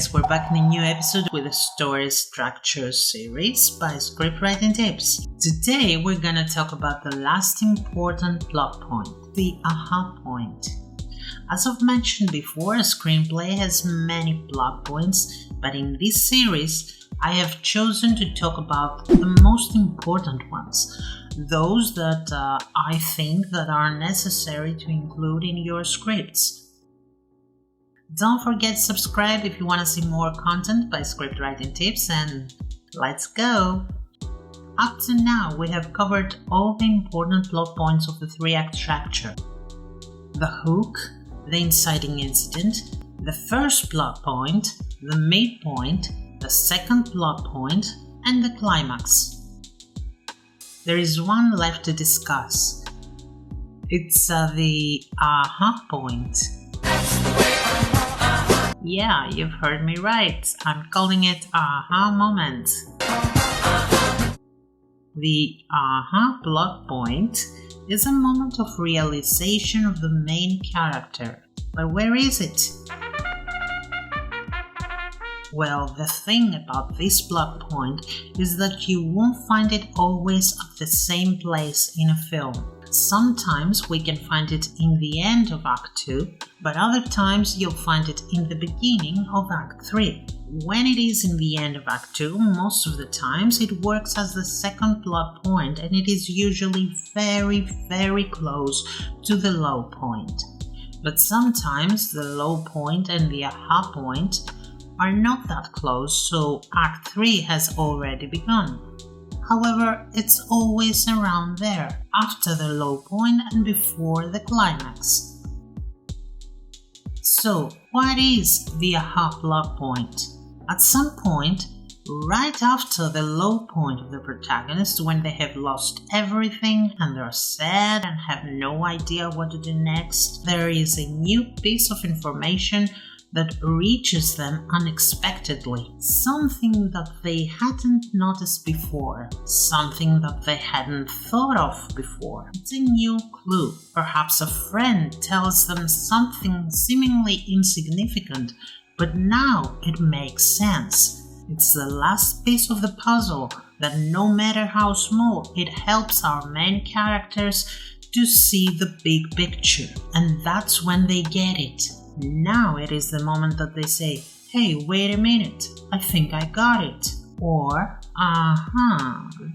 guys, we're back in a new episode with the Story Structure series by Scriptwriting Tips. Today we're gonna talk about the last important plot point, the aha point. As I've mentioned before, a screenplay has many plot points, but in this series I have chosen to talk about the most important ones, those that I think that are necessary to include in your scripts. Don't forget to subscribe if you want to see more content by Scriptwriting Tips, and let's go! Up to now, we have covered all the important plot points of the 3-act structure. The hook, the inciting incident, the first plot point, the midpoint, the second plot point, and the climax. There is one left to discuss. It's the aha point. Yeah, you've heard me right. I'm calling it aha moment. The aha plot point is a moment of realization of the main character. But where is it? Well, the thing about this plot point is that you won't find it always at the same place in a film. Sometimes we can find it in the end of Act 2, but other times you'll find it in the beginning of Act 3. When it is in the end of Act 2, most of the times it works as the second plot point, and it is usually very, very close to the low point. But sometimes the low point and the aha point are not that close, so Act 3 has already begun. However, it's always around there, after the low point and before the climax. So, what is the aha plot point? At some point, right after the low point of the protagonist, when they have lost everything and they're sad and have no idea what to do next, there is a new piece of information that reaches them unexpectedly. Something that they hadn't noticed before, something that they hadn't thought of before. It's a new clue. Perhaps a friend tells them something seemingly insignificant, but now it makes sense. It's the last piece of the puzzle that, no matter how small, it helps our main characters to see the big picture. And that's when they get it. Now it is the moment that they say, "Hey, wait a minute, I think I got it." Or,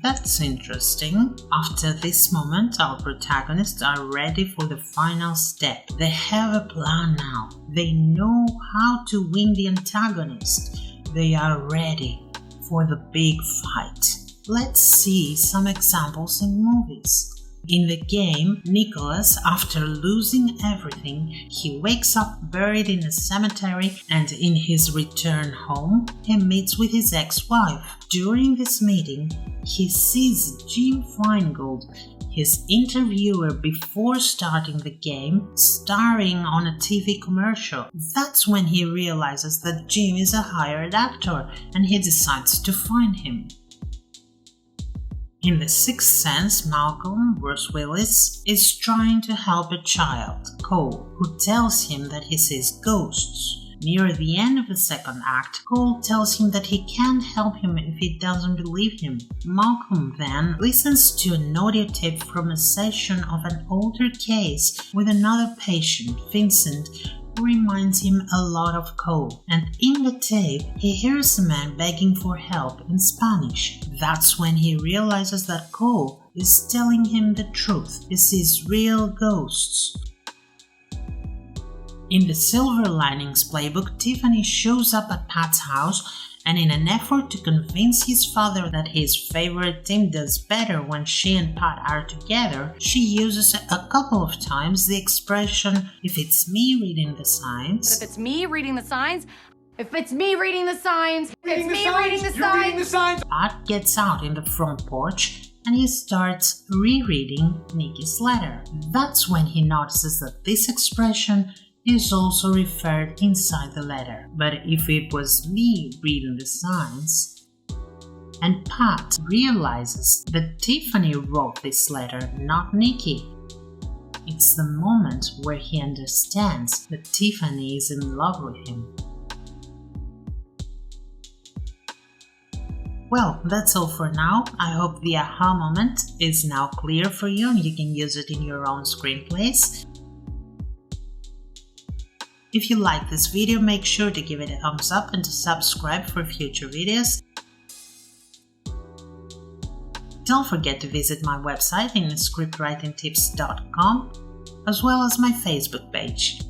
that's interesting. After this moment, our protagonists are ready for the final step. They have a plan now. They know how to win the antagonist. They are ready for the big fight. Let's see some examples in movies. In the game, Nicholas, after losing everything, he wakes up buried in a cemetery, and in his return home, he meets with his ex-wife. During this meeting, he sees Jim Feingold, his interviewer before starting the game, starring on a TV commercial. That's when he realizes that Jim is a hired actor, and he decides to find him. In The Sixth Sense, Malcolm, Bruce Willis, is trying to help a child, Cole, who tells him that he sees ghosts. Near the end of the second act, Cole tells him that he can't help him if he doesn't believe him. Malcolm then listens to an audio tape from a session of an older case with another patient, Vincent, who reminds him a lot of Cole. And in the tape, he hears a man begging for help in Spanish. That's when he realizes that Cole is telling him the truth. He sees real ghosts. In the Silver Linings Playbook, Tiffany shows up at Pat's house, and in an effort to convince his father that his favorite team does better when she and Pat are together, she uses a couple of times the expression, "If it's me reading the signs." But if it's me reading the signs, if it's me reading the signs, reading the signs. Pat gets out in the front porch and he starts rereading Nikki's letter. That's when he notices that this expression is also referred inside the letter. But if it was me reading the signs, and Pat realizes that Tiffany wrote this letter, not Nikki. It's the moment where he understands that Tiffany is in love with him. Well, that's all for now. I hope the aha moment is now clear for you and you can use it in your own screenplays. If you like this video, make sure to give it a thumbs up and to subscribe for future videos. Don't forget to visit my website in scriptwritingtips.com as well as my Facebook page.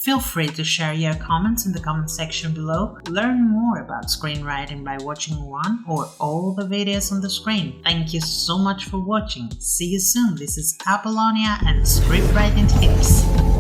Feel free to share your comments in the comment section below. Learn more about screenwriting by watching one or all the videos on the screen. Thank you so much for watching. See you soon. This is Apollonia and Scriptwriting Tips.